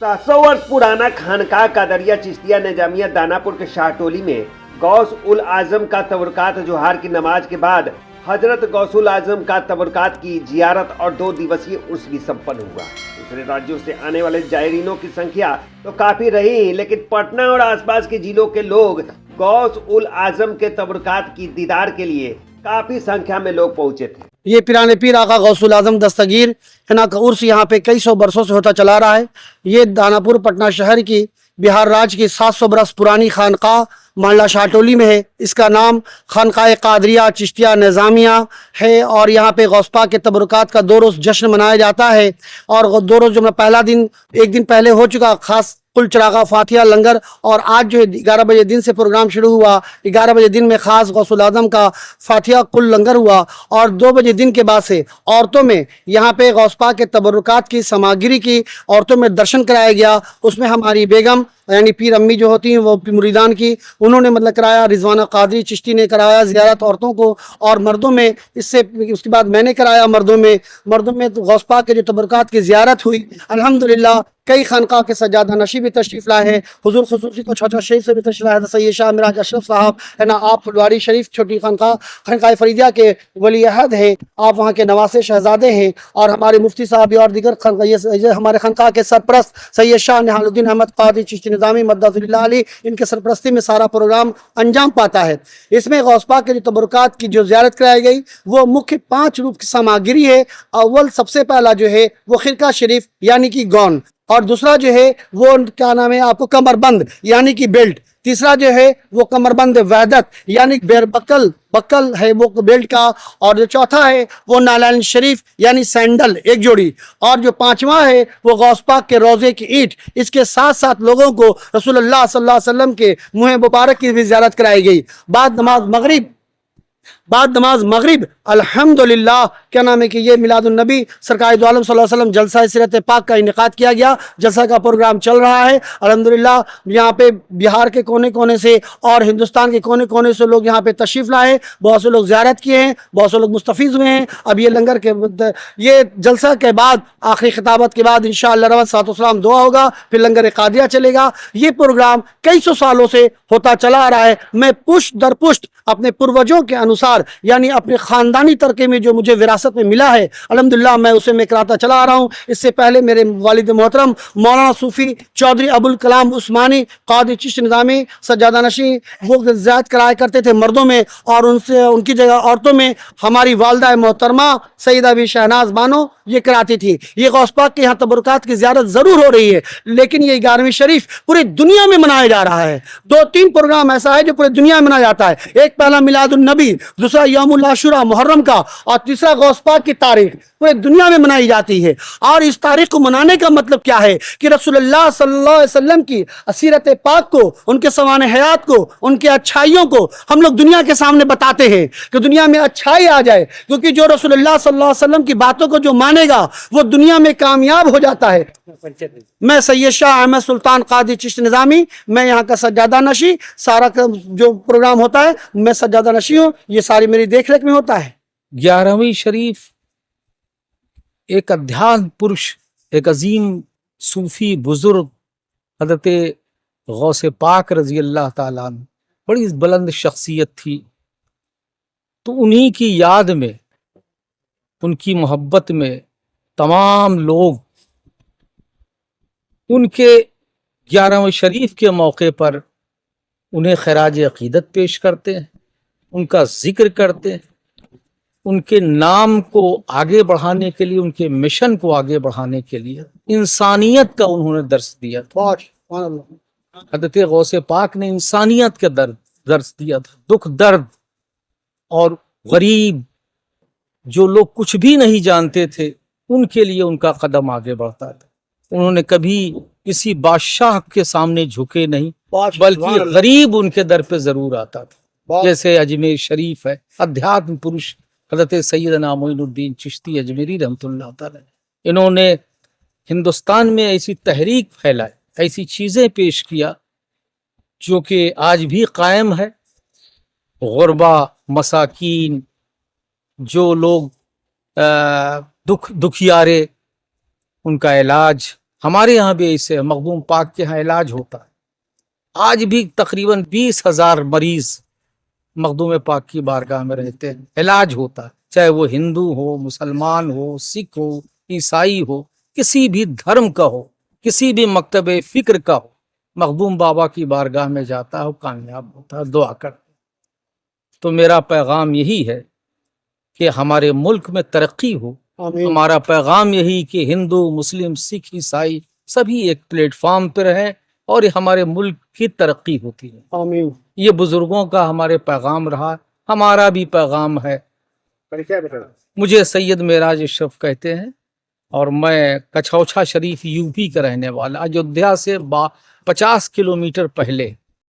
700 वर्ष पुराना खानकाह कादरिया चिश्तिया निजामिया दानापुर के शाहटोली में गौस उल आजम का तबरुकात जोहार की नमाज के बाद हजरत गौसुल आजम का तबरुकात की जियारत और 2 दिवसीय उर्स भी संपन्न हुआ। दूसरे राज्यों से आने वाले जायरीनों की संख्या तो काफी रही, लेकिन पटना और आसपास के जिलों के लोग गौस उल आजम के तबरुकात की दीदार के लिए काफी संख्या में लोग पहुंचे थे। ये पिराने पीर आका गौसुल आजम दस्तगीर हिना का उर्स यहाँ पे कई सौ बरसों से होता चला रहा है। ये दानापुर पटना शहर की बिहार राज्य की 700 बरस पुरानी खानकाह मोहल्ला शाहटोली में है। इसका नाम खानकाह कादरिया चिश्तिया निजामिया है और यहाँ पे गौस पाक के तबरुकात का 2 रोज़ जश्न मनाया जाता है। और 2 रोज़ जो पहला दिन एक दिन पहले हो चुका खास कुल चरागा फातिहा लंगर, और आज जो है 11 बजे दिन से प्रोग्राम शुरू हुआ। 11 बजे दिन में खास गौसुल आजम का फातिहा कुल लंगर हुआ और 2 बजे दिन के बाद से औरतों में यहाँ पे गौस पाक के तबरुकात की सामग्री की औरतों में दर्शन कराया गया। उसमें हमारी बेगम यानी पीर अम्मी जो होती हैं वो मुरीदान की, उन्होंने मतलब कराया। रिजवाना कादरी चिश्ती ने कराया ज़ियारत औरतों को, और मर्दों में इससे उसके बाद मैंने कराया। मर्दों में तो गौस पाक के जो तबरुकात की ज़ियारत हुई। अल्हम्दुलिल्लाह कई खानकाह के सज्जादा नशी भी तशरीफ़ लाए हैं। हुजूर खुसूसी को छोटा शरीफ से भी तशरीफ़ लाए थे। सैयद शाह मिराज अशरफ साहब है ना, आप फुलवारी शरीफ छोटी खानकाह फरीदिया के वली अहद हैं, आप वहाँ के नवासे शहजादे हैं। और हमारे मुफ्ती साहब और दीगर हमारे खानकाह के सरप्रस्त सैयद शाह निहालुद्दीन अहमद कादी चिश्ती निज़ामी मद्दज़िल्लाह अली, इनके सरपरस्ती में सारा प्रोग्राम अंजाम पाता है। इसमें गौस पाक के जो तबरुकात की जो ज़ियारत कराई गई वो मुख्य 5 रूप की सामग्री है। अव्वल सबसे पहला जो है वो खिरका शरीफ यानी कि गौन, और दूसरा जो है वो क्या नाम है आपको कमरबंद यानी कि बेल्ट। तीसरा जो है वो कमरबंद वहदत यानी बक्कल है वो बेल्ट का, और जो चौथा है वो नालैन शरीफ यानी सैंडल 1 जोड़ी, और जो 5वां है वो गौस पाक के रोज़े की ईंट। इसके साथ साथ लोगों को रसूलुल्लाह सल्लल्लाहु अलैहि वसल्लम के मुँह मुबारक की भी ज़ियारत कराई गई। बाद नमाज मगरिब अल्हम्दुलिल्लाह क्या नाम है कि ये मिलादुन नबी सरकार दो आलम सल्लल्लाहु अलैहि वसल्लम जलसा सीरत पाक का इनेकाद किया गया। जलसा का प्रोग्राम चल रहा है अल्हम्दुलिल्लाह। यहाँ पे बिहार के कोने कोने से और हिंदुस्तान के कोने कोने से लोग यहाँ पे तशरीफ़ लाए। बहुत से लोग ज़ियारत किए हैं, बहुत से लोग मुस्तफ़ीज़ हुए हैं। अब ये लंगर के ये जलसा के बाद आखिरी खिताबत के बाद इंशाअल्लाह रवत सातो सलाम दुआ होगा, फिर लंगर कादिया चलेगा। ये प्रोग्राम कई सौ सालों से होता चला आ रहा है। मैं पुष्ट दर पुष्ट अपने पूर्वजों के अनुसार यानी अपने खानदानी तरके में जो मुझे विरासत में मिला है अल्हम्दुलिल्लाह मैं उसे मैं कराता चला आ रहा हूँ। इससे पहले मेरे वालिद मोहतरम मौलाना सूफी चौधरी अबुल कलाम उस्मानी कादी चिश्ती निज़ामी सज्जादा नशी वो ज़ियारत कराया करते थे मर्दों में, और उनकी जगह औरतों में हमारी वालदा मोहतरमा सईदा भी शहनाज बानो ये कराती थी। ये गौस पाक के यहाँ तबरुकात की ज़ियारत ज़रूर हो रही है, लेकिन ये 11वीं शरीफ पूरी दुनिया में मनाया जा रहा है। 2-3 प्रोग्राम ऐसा है जो पूरी दुनिया में मनाया जाता है। एक पहला मिलादुन नबी, दूसरा यौमुल आशुरा मुहर्रम का, और तीसरा गौस पाक की तारीख पूरे दुनिया में मनाई जाती है। और इस तारीख को मनाने का मतलब क्या है कि रसूलुल्लाह सल्लल्लाहु अलैहि वसल्लम की सीरत पाक को, उनके सवाने हयात को, उनके अच्छाइयों को हम लोग दुनिया के सामने बताते हैं कि दुनिया में अच्छाई आ जाए, क्योंकि जो रसूलुल्लाह सल्लल्लाहु अलैहि वसल्लम की बातों को जो मानेगा वो दुनिया में कामयाब हो जाता है। मैं सैयद शाह अहमद सुल्तान कादी चिश्ती निज़ामी, मैं यहाँ का सज्जादा नशी, सारा जो प्रोग्राम होता है मैं सज्जादा नशी हूँ, ये सारी मेरी देख रेख में होता है। 11वीं शरीफ एक अध्यात्म पुरुष, एक अजीम सूफी बुजुर्ग हज़रत गौस पाक रज़ी अल्लाह ताला अन्हु, बड़ी बुलंद शख्सियत थी। तो उन्हीं की याद में, उनकी मोहब्बत में तमाम लोग उनके 11वें शरीफ के मौके पर उन्हें खराज अकीदत पेश करते हैं, उनका जिक्र करते हैं, उनके नाम को आगे बढ़ाने के लिए, उनके मिशन को आगे बढ़ाने के लिए इंसानियत का उन्होंने दर्स दिया था। हज़रत गौस पाक ने इंसानियत का दर्स दिया था। दुख दर्द और गरीब जो लोग कुछ भी नहीं जानते थे उनके लिए उनका कदम आगे बढ़ता था। उन्होंने कभी किसी बादशाह के सामने झुके नहीं, बल्कि गरीब उनके दर पे जरूर आता था। जैसे अजमेर शरीफ है, अध्यात्म पुरुष हज़रत सैयदना मोइनुद्दीन चिश्ती अजमेरी रहमतुल्लाह तआला, इन्होंने हिंदुस्तान में ऐसी तहरीक फैलाई, ऐसी चीज़ें पेश किया जो कि आज भी कायम है। गुरबा मसाकीन जो लोग दुखियारे, उनका इलाज, ہمارے یہاں بھی ایسے مخدوم پاک کے ہاں علاج ہوتا ہے. آج بھی تقریباً 20,000 مریض مخدوم پاک کی بارگاہ میں رہتے ہیں, علاج ہوتا ہے, چاہے وہ ہندو ہو, مسلمان ہو, سکھ ہو, عیسائی ہو, کسی بھی دھرم کا ہو, کسی بھی مکتب فکر کا ہو, مخدوم بابا کی بارگاہ میں جاتا ہے, کامیاب ہوتا ہے, دعا کرتا ہے. تو میرا پیغام یہی ہے کہ ہمارے ملک میں ترقی ہو. ہمارا پیغام یہی کہ ہندو, مسلم, سکھ, عیسائی سبھی ایک پلیٹ فارم پر رہیں اور ہمارے ملک کی ترقی ہوتی ہے. آمین. یہ بزرگوں کا ہمارے پیغام رہا, ہمارا بھی پیغام ہے. مجھے سید معراج اشرف کہتے ہیں اور میں کچھوچھا شریف یو پی کا رہنے والا, ایودھیا سے 50 کلومیٹر پہلے